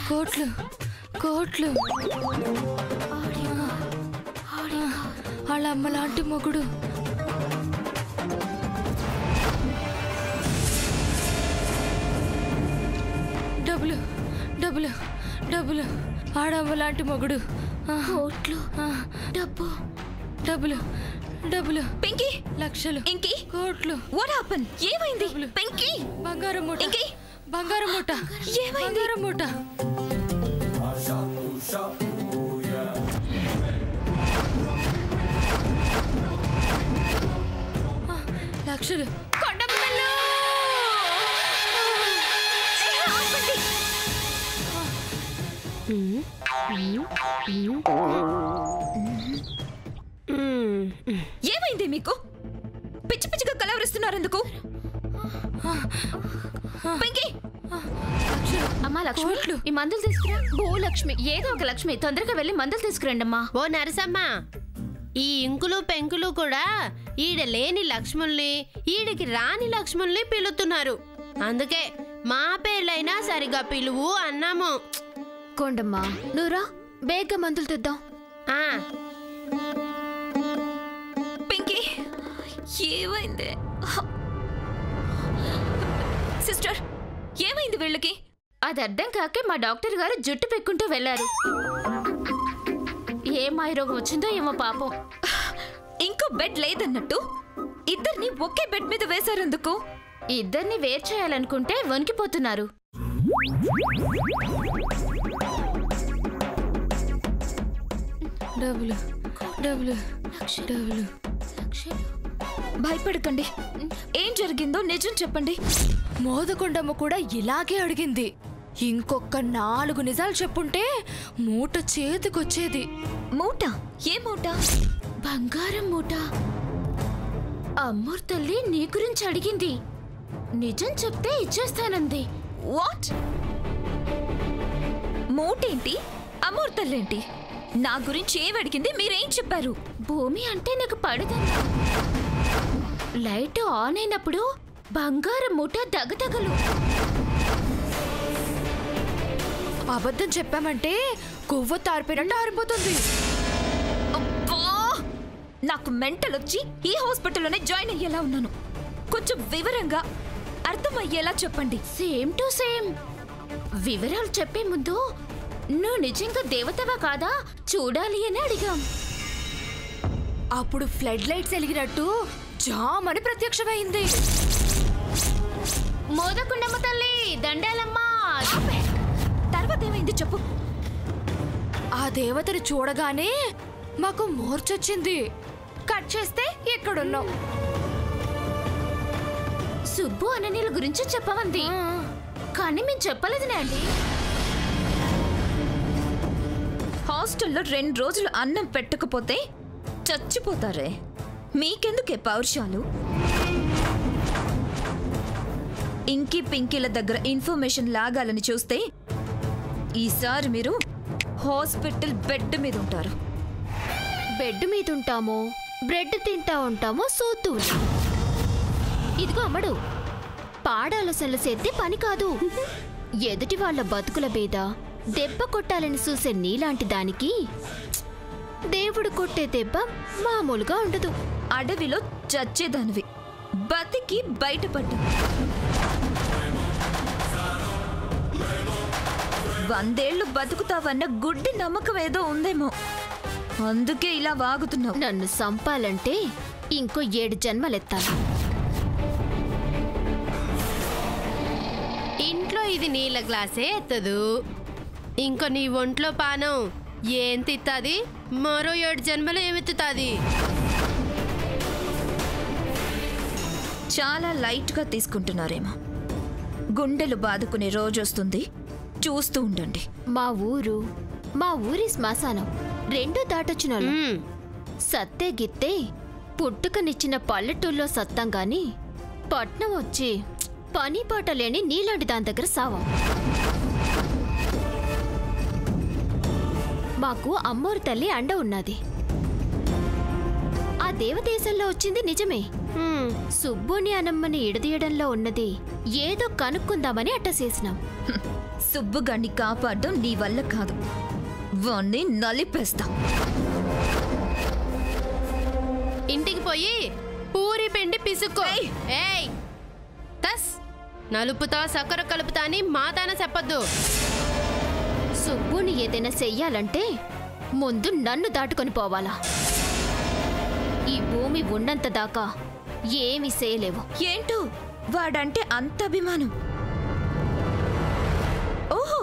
కోట్లు కోట్లు వాళ్ళ అమ్మలాంటి మొగుడు. డబ్బులు డబ్బులు డబ్బులు ఆడమ్మలాంటి మొగుడు. కోట్లు డబ్బు డబ్బులు డబ్బులు పింకీ లక్షలు ఇంకి కోట్లు. What happen? ఏమైంది పింకీ? బంగారం మూట ఇంకి బంగారం మూట ఏమైంది? బంగారం మూట. లక్షలు కొండపిల్లలు ఏమైంది మీకు? పిచ్చి పిచ్చిగా కలవరిస్తున్నారు ఎందుకు? పింకీ అమ్మా లక్ష్మి, ఈ మందులు తీసుకురా. ఓ లక్ష్మి, ఏదో ఒక లక్ష్మి తొందరగా వెళ్ళి మందులు తీసుకురండి అమ్మా. ఓ నరసమ్మ, ఈ ఇంకులు పెంకులు కూడా ఈడ లేని లక్ష్ముల్ని ఈడికి రాని లక్ష్ముల్ని పిలుతున్నారు. అందుకే మా పేర్లైనా సరిగా పిలువు అన్నాము. కొండమ్మా నువ్వురా, బేగ్గా మందులు తెద్దాం. పింకీ ఏమైంది? సిస్టర్ ఏమైంది వీళ్ళకి? అది అర్థం కాకే మా డాక్టర్ గారు జుట్టు పెక్కుంటూ వెళ్లారు. ఏ మాయరోగం వచ్చిందో ఏమో పాపం. ఇంకో బెడ్ లేదన్నట్టు ఇద్దరిని ఒకే బెడ్ మీద వేశారెందుకు? ఇద్దరిని వేరు చేయాలనుకుంటే వణికిపోతున్నారు. డబ్బులు డబ్బులు డబ్బులు. భయపడకండి, ఏం జరిగిందో నిజం చెప్పండి. మోదకొండమ్మ కూడా ఇలాగే అడిగింది. ఇంకొక 4 నిజాలు చెప్పుంటే మూట చేతికొచ్చేది. మూట? ఏ మూట? బంగారం మూట. అమ్మోర్ తల్లి నీ గురించి అడిగింది. నిజం చెప్తే ఇచ్చేస్తానంది. వాట్? మూటేంటి? అమూర్తలేంటి? నా గురించి ఏం అడిగింది? మీరేం చెప్పారు? భూమి అంటే నాకు పడదన్నా. లైట్ ఆన్ అయినప్పుడు బంగారం మూట దగదగలు. అబద్ధం చెప్పామంటే కొవ్వు తారిపోయినట్టు ఆరిపోతుంది. నాకు మెంటల్ వచ్చి ఈ హాస్పిటల్లోనే జాయిన్ అయ్యేలా ఉన్నాను. కొంచెం వివరంగా అర్థమయ్యేలా చెప్పండి. Same to same. వివరాలు చెప్పే ముందు నువ్వు నిజంగా దేవతవా కాదా చూడాలి అని అడిగాం. అప్పుడు ఫ్లడ్ లైట్స్ వెలిగినట్టు జామని ప్రత్యక్షమైంది. మోదకుండమ్మ తల్లి దండాలమ్మా. తర్వాత ఏమైంది చెప్పు. ఆ దేవతను చూడగానే మాకు మూర్చొచ్చింది. కట్ చేస్తే ఎక్కడున్నావు? సుబ్బు అననీల గురించి చెప్పమంది, కానీ మేము చెప్పలేదు అండి. హాస్టల్లో 2 రోజులు అన్నం పెట్టకపోతే చచ్చిపోతారే. మీకెందుకే పౌరుషాలు? ఇంకి పింకీల దగ్గర ఇన్ఫర్మేషన్ లాగాలని చూస్తే ఈసారి మీరు హాస్పిటల్ బెడ్ మీద ఉంటారు. బెడ్ మీద ఉంటామో బ్రెడ్ తింటా ఉంటామో సోతూ. ఇదిగో అమ్మడు, పాడాలోసనలు చేస్తే పని కాదు. ఎదుటి వాళ్ళ బతుకుల మీద దెబ్బ కొట్టాలని చూసే నీలాంటి దానికి దేవుడు కొట్టే దెబ్బ మామూలుగా ఉండదు. అడవిలో చచ్చేదానివి బతికి బయటపడ్డా. 100 ఏళ్ళు బతుకుతావన్న గుడ్డి నమ్మకం ఏదో ఉందేమో, అందుకే ఇలా వాగుతున్నావు. నన్ను సంపాలంటే ఇంకో 7 జన్మలెత్తాలి. ఇంట్లో ఇది నీళ్ళ గ్లాసే ఎత్తదు. ఇంకో నీ ఒంట్లో పానం ఏం తిత్తాది? మరో 7 జన్మలు ఏమెత్తుతాది? చాలా లైట్గా తీసుకుంటున్నారేమో. గుండెలు బాదుకునే రోజు వస్తుంది, చూస్తూ ఉండండి. మా ఊరి శ్మశానం 2 దాటొచ్చిన సత్తే గిత్తే పుట్టుకనిచ్చిన పల్లెటూళ్ళలో సత్తం గాని పట్నం వచ్చి పని పాట లేని నీలాంటి దాని దగ్గర సావం. మాకు అమ్మోరు తల్లి అండ ఉన్నది. ఆ దేవదేశంలో వచ్చింది నిజమే. సుబ్బుని అనమ్మని ఇడదీయడంలో ఉన్నది ఏదో కనుక్కుందామని అట్ట చేసినాం. సుబ్బుగాన్ని కాపాడడం నీ వల్ల కాదు, వాణ్ణి నలిపేస్తా. ఇంటికి పోయి పూరి పిండి పిసుక్కో. ఏయ్ తస్ నలుపుతా సక్కర కలుపుతా అని మాతాన చెప్పద్దు. సుబ్బుని ఏదైనా చెయ్యాలంటే ముందు నన్ను దాటుకొని పోవాలా. ఈ భూమి ఉన్నంత దాకా ఏమీ చేయలేవు. ఏంటో వాడంటే అంత అభిమానం. ఓహో,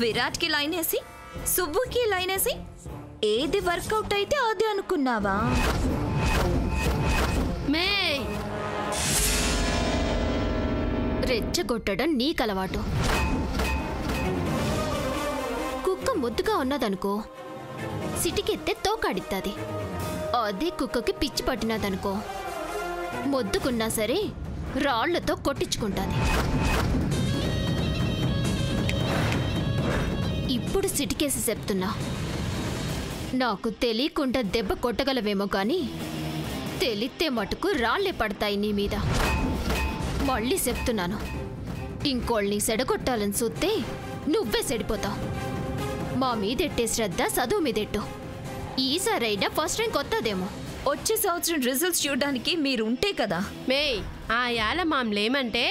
విరాట్కి లైన్ వేసి సుబ్బుకి లైన్ వేసి ఏది వర్కౌట్ అయితే అది అనుకున్నావా? మే రెచ్చగొట్టడం నీకలవాటు. కుక్క ముద్దుగా ఉన్నదనుకో సిటికెత్తే తోకాడిద్దాది. అదే కుక్కకి పిచ్చి పట్టినదనుకో మొద్దుకున్నా సరే రాళ్లతో కొట్టించుకుంటాది. ఇప్పుడు సిటికేసి చెప్తున్నా, నాకు తెలియకుండా దెబ్బ కొట్టగలవేమో కానీ తెలిస్తే మటుకు రాళ్లే పడతాయి నీ మీద. మళ్ళీ చెప్తున్నాను, ఇంకోళ్ళని సెడగొట్టాలని చూస్తే నువ్వే సెడిపోతావు. మా మీదెట్టే శ్రద్ధ చదువు మీదెట్టు. ఈసారైనా ఫస్ట్ ర్యాంక్ వస్తుందేమో. వచ్చే సంవత్సరం రిజల్ట్స్ చూడడానికి మీరుంటే కదా. మే ఆ యాల మామలేమంటే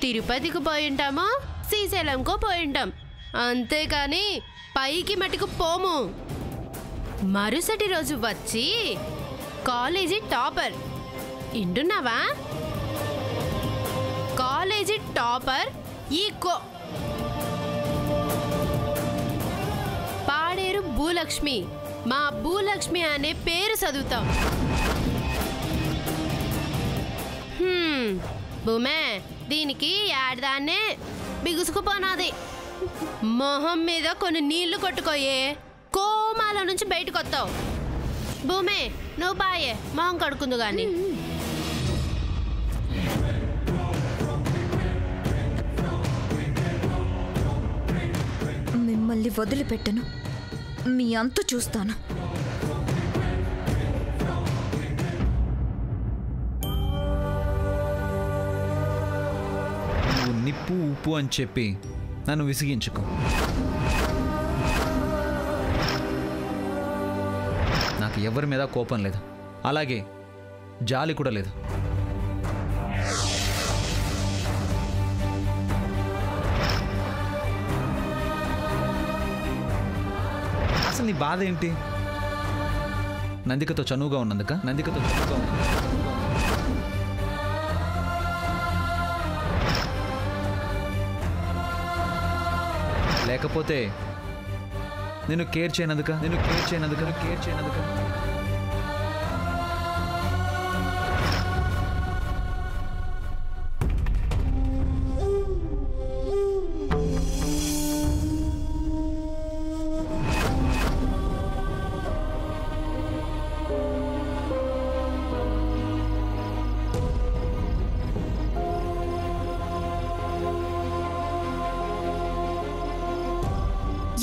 తిరుపతికి పోయింటామో శ్రీశైలంకో పోయింటాం, అంతేకాని పైకి మటుకు పోము. మరుసటి రోజు వచ్చి కాలేజీ టాపర్ ఇంటున్నావా? కాలేజీ టాపర్ ఈకో పాడేరు భూలక్ష్మి. మా భూలక్ష్మి అనే పేరు చదువుతాం. భూమే దీనికి ఏడదాన్నే బిగుసుకుపోనాది. మొహం మీద కొన్ని నీళ్లు కొట్టుకోయే, కోమాల నుంచి బయటకు వస్తావు. భూమే నువ్వు బాయే మొహం కడుకుందు గాని. మిమ్మల్ని వదిలిపెట్టను, మీ అంతు చూస్తాను. నువ్వు నిప్పు ఉప్పు అని చెప్పి నన్ను విసిగించుకో. నాకు ఎవరి మీద కోపం లేదు, అలాగే జాలి కూడా లేదు. అసలు నీ బాధ ఏంటి? నందికతో చనువుగా ఉన్నందుక? నందికతో చనువుగా ఉన్నందుక? లేకపోతే నేను కేర్ చేయనందుక?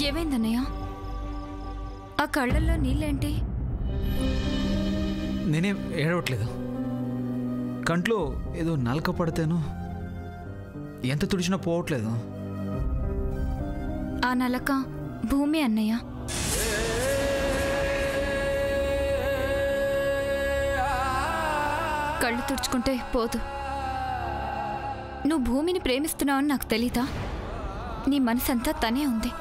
ఏమైందన్నయ్య? ఆ కళ్ళల్లో నీళ్ళేంటి? నేనేం ఏడవట్లేదు. కంట్లో ఏదో నలక పడితేను ఎంత తుడిచినా పోవట్లేదు. ఆ నలక భూమి అన్నయ్య. కళ్ళు తుడుచుకుంటే పోదు. నువ్వు భూమిని ప్రేమిస్తున్నావని నాకు తెలీదా? నీ మనసంతా తనే ఉంది.